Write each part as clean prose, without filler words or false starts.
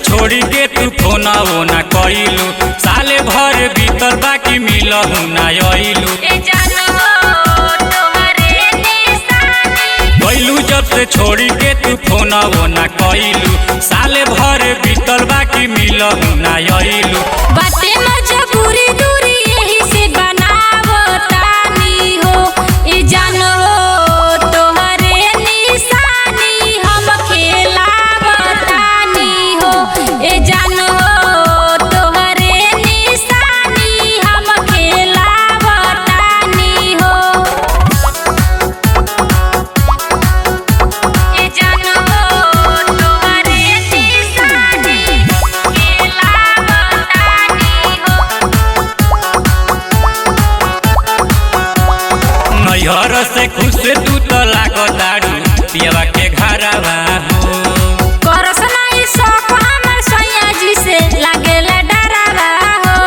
छोड़ी के तू फोना ओना कइलू, साले भर बीतल बाकी मिलहु ना अइलू। गइलू जब से छोड़ी के तू फोना ओना कइलू, साले भर बीतल बाकी मिलहु ना अइलू। बाटे मजबूरी दूरी यही से बनावतानी हो, ए जानो तोहरे निशानी हम खेलावतानी हो, ए जानो तोहरे निशानी हम खेलावतानी हो, ए जानो तोहरे निशानी खेलावतानी हो। नैहर से खुश तू तो लागताड़ू पियवा के घरवा हो। करस नहीं शौक हमर सैया जी से लागेला डरावा हो,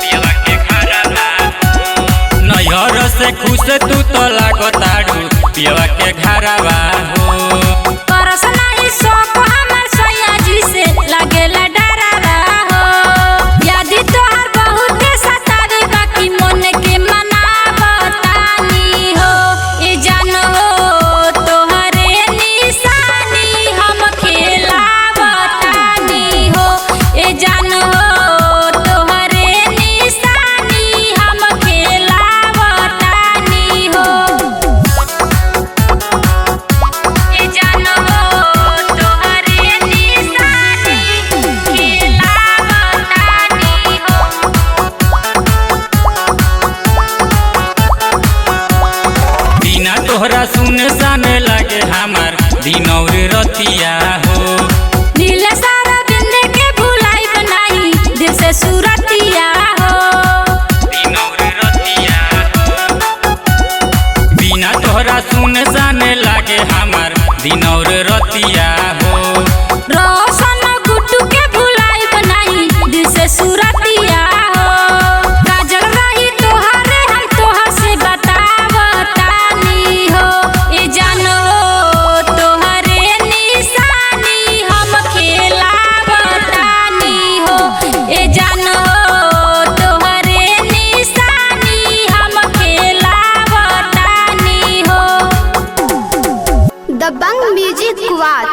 पियवा के घरवा हो। नैहर से खुश तू तो लागताड़ू पियवा के घरवा हो। करस नहीं शौक हमर सैया जी से लागेला डरावा हो। यादी तोहर बहुत सतावे बाकी मन के मनावतानी हो, ए जानो तोहरे निशानी हम खेलावतानी हो, ए जानो तोहरे निशानी हम खेलावतानी हो, ए जानो तोहरे निशानी खेलावतानी हो। बिना तोहरा सुनसान लागे हमार दिन और रतिया हो। नीले सारा बिंदे के भुलाई बनाई दिल से सूरतिया हो, दिन और रतिया हो। बिना तोहरा सुनसान लागे हमार दिन और रतिया हो। रोशन गुड्डू के भुलाई बनाई दिल से सूरतिया हो। काजल रही तोहरे हम तोहर से बतावतानी हो, ए जानो तोहरे निशानी हम खेलावतानी हो, ए जानो तोहरे निशानी हम खेलावतानी हो। दबंग म्यूजिक कुआत।